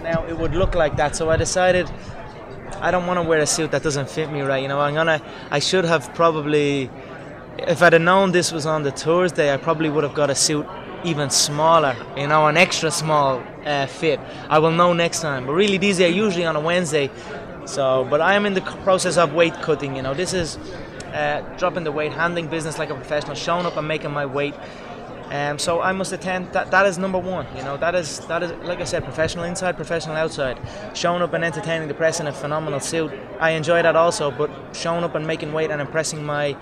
now it would look like that. So I decided I don't want to wear a suit that doesn't fit me right. You know, I should have probably, if I'd have known this was on the Thursday, I probably would have got a suit even smaller, you know, an extra small fit. I will know next time. But really, these are usually on a Wednesday. So, but I am in the process of weight cutting. You know, this is dropping the weight, handling business like a professional, showing up and making my weight. So I must attend. That is number one. You know, that is like I said, professional inside, professional outside. Showing up and entertaining the press in a phenomenal suit. I enjoy that also. But showing up and making weight and impressing my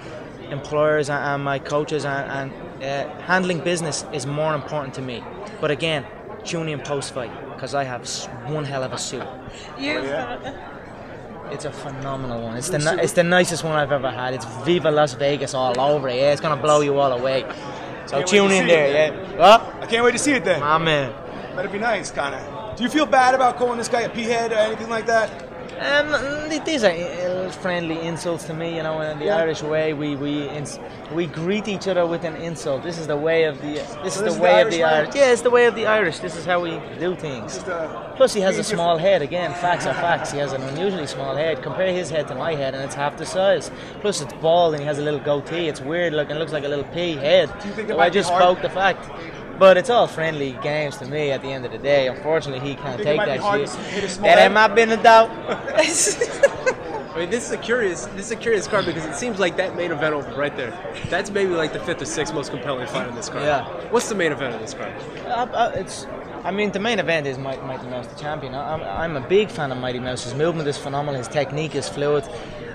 employers and my coaches and handling business is more important to me. But again, tune in post fight because I have one hell of a suit. It's a phenomenal one. It's the nicest one I've ever had. It's Viva Las Vegas all over it. Yeah, it's gonna blow you all away. So tune in there. Yeah. What? I can't wait to see it then. My man. Better be nice, Conor. Do you feel bad about calling this guy a p-head or anything like that? These are friendly insults to me, you know. In the Irish way, we greet each other with an insult. This is the way of the Irish. Yeah, it's the way of the Irish. This is how we do things. Plus, he has a small head. Again, facts are facts. He has an unusually small head. Compare his head to my head, and it's half the size. Plus, it's bald, and he has a little goatee. It's weird looking. It looks like a little pea head. So I just spoke the fact. But it's all friendly games to me at the end of the day. Unfortunately, he can't take that shit. That ain't my business, though. I mean, this is a curious card because it seems like that main event over right there, that's maybe like the 5th or 6th most compelling fight on this card. Yeah. What's the main event of this card? I mean, the main event is Mighty Mouse, the champion. I'm a big fan of Mighty Mouse. His movement is phenomenal. His technique is fluid.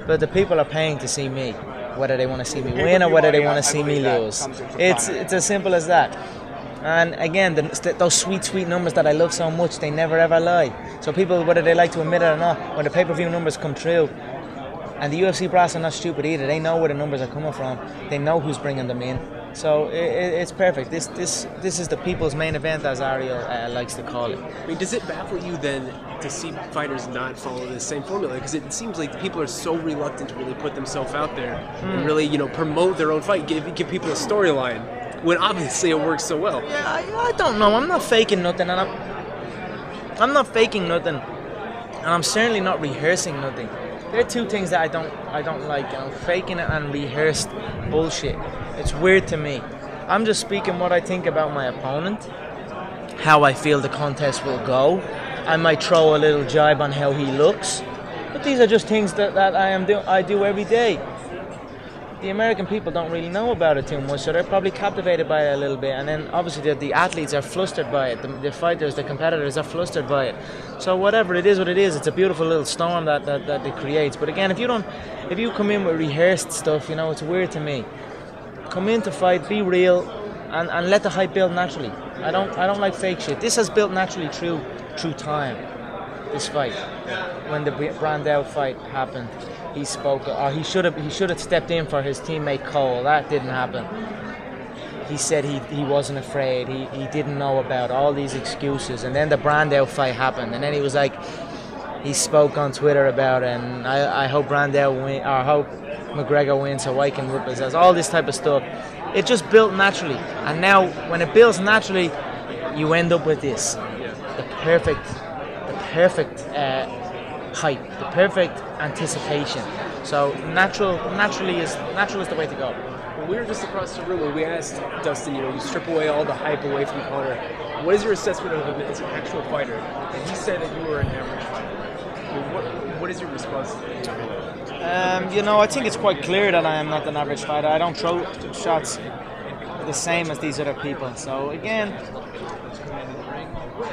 But the people are paying to see me, whether they want to see me win or whether they want to see me lose. It's as simple as that. And again, those sweet numbers that I love so much, they never ever lie. So people, whether they like to admit it or not, when the pay-per-view numbers come true, and the UFC brass are not stupid either, they know where the numbers are coming from. They know who's bringing them in. So it's perfect. This is the people's main event, as Ariel likes to call it. I mean, does it baffle you then to see fighters not follow the same formula? Because it seems like people are so reluctant to really put themselves out there and really, you know, promote their own fight, give people a storyline, when obviously it works so well. Yeah, I don't know. I'm not faking nothing, and I'm not faking nothing, and I'm certainly not rehearsing nothing. There are two things that I don't like, you know, faking it and rehearsed bullshit. It's weird to me. I'm just speaking what I think about my opponent, how I feel the contest will go. I might throw a little jibe on how he looks, but these are just things that I do every day. The American people don't really know about it too much, so they're probably captivated by it a little bit. And then obviously the athletes are flustered by it. The fighters, the competitors are flustered by it. So whatever it is, what it is, it's a beautiful little storm that it creates. But again, if you come in with rehearsed stuff, you know, it's weird to me. Come in to fight, be real, and let the hype build naturally. I don't like fake shit. This has built naturally through time. This fight, when the Brandao fight happened, he spoke, or he should have stepped in for his teammate Cole. That didn't happen. He said he wasn't afraid. He didn't know about all these excuses. And then the Brandao fight happened, and then he was like, he spoke on Twitter about it, and I hope Brandao win, or I hope McGregor wins so I can rip his ass. All this type of stuff. It just built naturally, and now when it builds naturally, you end up with this, the perfect hype, the perfect anticipation. So natural is the way to go. Well, we were just across the room and we asked Dustin, you know, you strip away all the hype away from Conor. What is your assessment of him as an actual fighter? And he said that you were an average fighter. I mean, what is your response to that? You know, I think it's quite clear that I am not an average fighter. I don't throw shots the same as these other people. So again,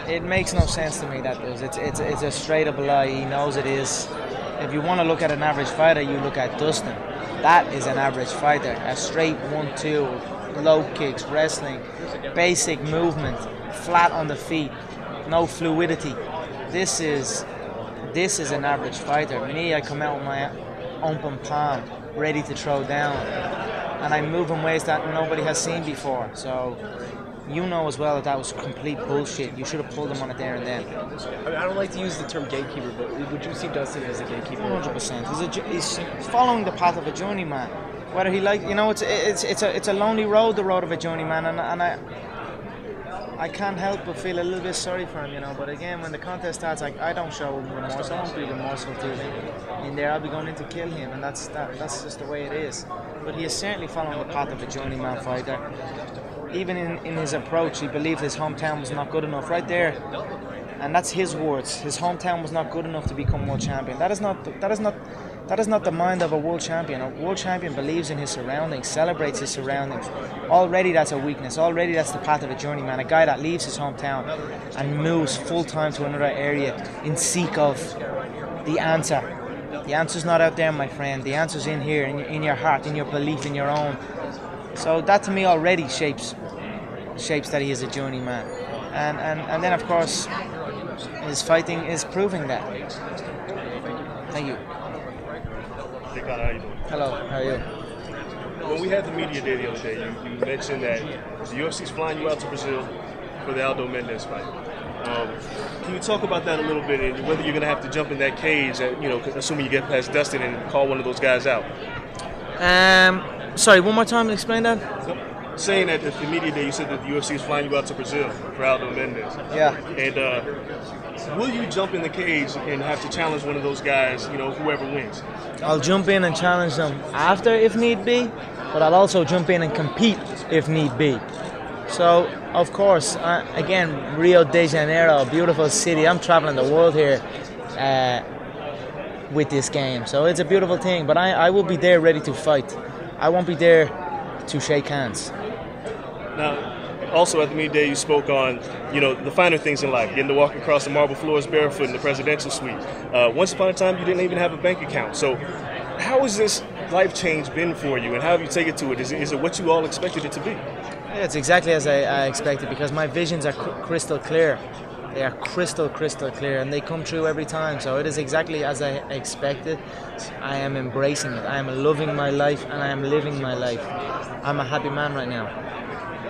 it makes no sense to me, that does. It's a straight up lie. He knows it is. If you want to look at an average fighter, you look at Dustin. That is an average fighter. A straight 1-2, low kicks, wrestling, basic movement, flat on the feet, no fluidity. This is an average fighter. Me, I come out with my open palm, ready to throw down, and I move in ways that nobody has seen before. So you know as well that was complete bullshit. You should have pulled him on it there and then. I don't like to use the term gatekeeper, but would you see Dustin as a gatekeeper? 100%. He's following the path of a journeyman. Whether he like, you know, it's a lonely road, the road of a journeyman, and I can't help but feel a little bit sorry for him, you know. But again, when the contest starts, I don't show remorse. I won't be remorseful to him. In there, I'll be going in to kill him, and that's just the way it is. But he is certainly following the path of a journeyman fighter. Even in his approach, he believed his hometown was not good enough. Right there, and that's his words. His hometown was not good enough to become world champion. That is not the mind of a world champion. A world champion believes in his surroundings, celebrates his surroundings. Already that's a weakness. Already that's the path of a journeyman. A guy that leaves his hometown and moves full time to another area in seek of the answer. The answer's not out there, my friend. The answer's in here, in your heart, in your belief, in your own. So that to me already shapes that he is a journeyman. And then of course his fighting is proving that. Thank you. Hey Conor, how you doing? Hello, how are you? When we had the media day the other day, you mentioned that the UFC's flying you out to Brazil for the Aldo Mendez fight. Can you talk about that a little bit, and whether you're going to have to jump in that cage, assuming you get past Dustin and call one of those guys out? Sorry, one more time and explain that? Saying that at the media day, you said that the UFC is flying you out to Brazil for Aldo Mendez. Yeah. And will you jump in the cage and have to challenge one of those guys, whoever wins? I'll jump in and challenge them after if need be, but I'll also jump in and compete if need be. So, of course, again, Rio de Janeiro, beautiful city. I'm traveling the world here with this game. So it's a beautiful thing, but I will be there ready to fight. I won't be there to shake hands. Now, also at the media day, you spoke on, the finer things in life, getting to walk across the marble floors barefoot in the presidential suite. Once upon a time, you didn't even have a bank account. So how has this life change been for you, and how have you taken to it? Is it what you all expected it to be? Yeah, it's exactly as I expected, because my visions are crystal clear. They are crystal clear, and they come true every time. So it is exactly as I expected. I am embracing it. I am loving my life, and I am living my life. I'm a happy man right now.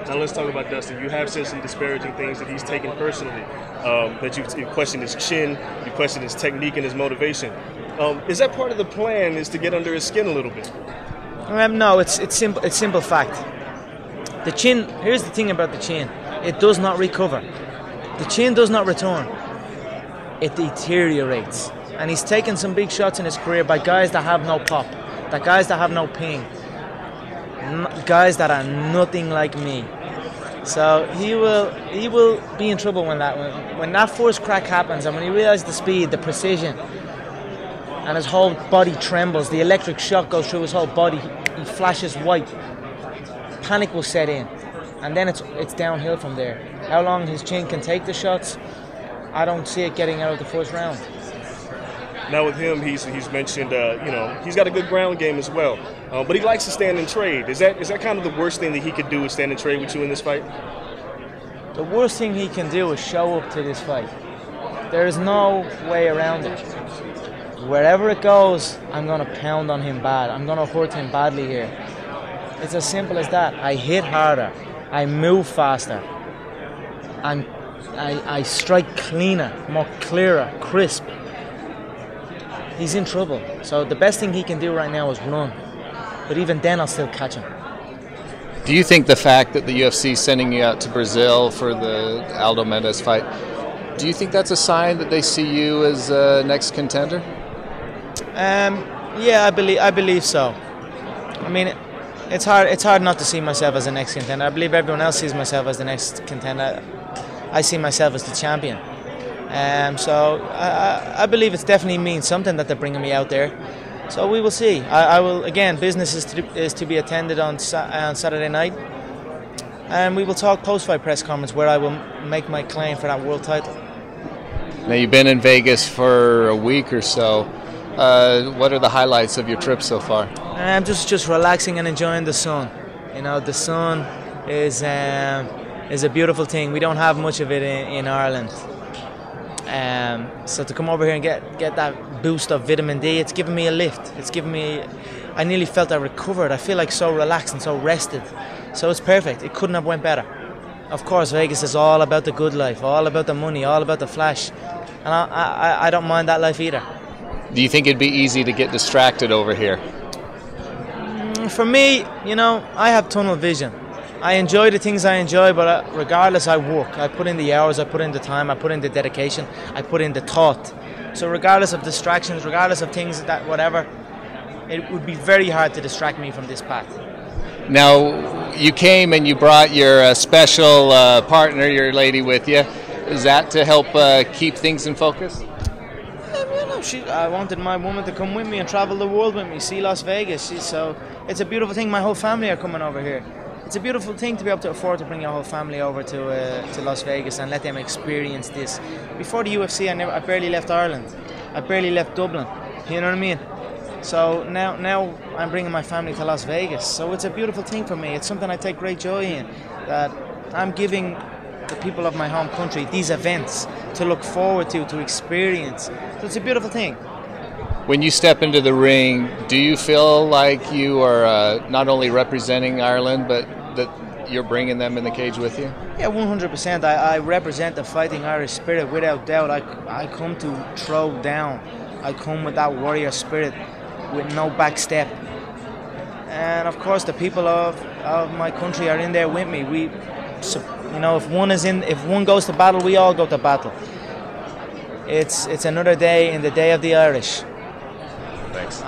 Now let's talk about Dustin. You have said some disparaging things that he's taken personally. That you question his chin, you question his technique and his motivation. Is that part of the plan? Is to get under his skin a little bit? No, it's simple. It's simple fact. The chin. Here's the thing about the chin. It does not recover. The chin does not return. It deteriorates. And he's taken some big shots in his career by guys that have no pop, guys that have no ping, guys that are nothing like me. So he will be in trouble when that first crack happens, and when he realizes the speed, the precision, and his whole body trembles, the electric shock goes through his whole body, he flashes white. Panic will set in, and then it's downhill from there. How long his chin can take the shots, I don't see it getting out of the first round. Now with him, he's mentioned, he's got a good ground game as well, but he likes to stand and trade. Is that kind of the worst thing that he could do, is stand and trade with you in this fight? The worst thing he can do is show up to this fight. There is no way around it. Wherever it goes, I'm going to pound on him bad. I'm going to hurt him badly here. It's as simple as that. I hit harder. I move faster. I strike cleaner, more clearer, crisp. He's in trouble. So the best thing he can do right now is run. But even then, I'll still catch him. Do you think the fact that the UFC is sending you out to Brazil for the Aldo Mendez fight, do you think that's a sign that they see you as a next contender? Yeah, I believe so. I mean, it's hard not to see myself as the next contender. I believe everyone else sees myself as the next contender. I see myself as the champion. So I believe it definitely means something that they're bringing me out there. So we will see. I will, again, business is to be attended on Saturday night. And we will talk post-fight press conference where I will make my claim for that world title. Now, you've been in Vegas for a week or so. What are the highlights of your trip so far? I'm just relaxing and enjoying the sun. The sun is a beautiful thing. We don't have much of it in Ireland. So to come over here and get that boost of vitamin D, it's given me a lift. I nearly felt I recovered. I feel like so relaxed and so rested. So it's perfect. It couldn't have went better. Of course, Vegas is all about the good life, all about the money, all about the flash. And I don't mind that life either. Do you think it'd be easy to get distracted over here? For me, I have tunnel vision. I enjoy the things I enjoy, but regardless, I work. I put in the hours, I put in the time, I put in the dedication, I put in the thought. So regardless of distractions, regardless of things that whatever, it would be very hard to distract me from this path. Now, you came and you brought your special partner, your lady, with you. Is that to help keep things in focus? I wanted my woman to come with me and travel the world with me, see Las Vegas. So it's a beautiful thing. My whole family are coming over here. It's a beautiful thing to be able to afford to bring your whole family over to Las Vegas and let them experience this. Before the UFC, I barely left Ireland. I barely left Dublin. You know what I mean? So now I'm bringing my family to Las Vegas. So it's a beautiful thing for me. It's something I take great joy in. That I'm giving the people of my home country these events to look forward to experience. So it's a beautiful thing. When you step into the ring, do you feel like you are not only representing Ireland, but that you're bringing them in the cage with you? Yeah, 100%. I represent the fighting Irish spirit without doubt. I come to throw down. I come with that warrior spirit with no back step. And of course, the people of my country are in there with me. If one goes to battle, we all go to battle. It's another day in the day of the Irish. Thanks.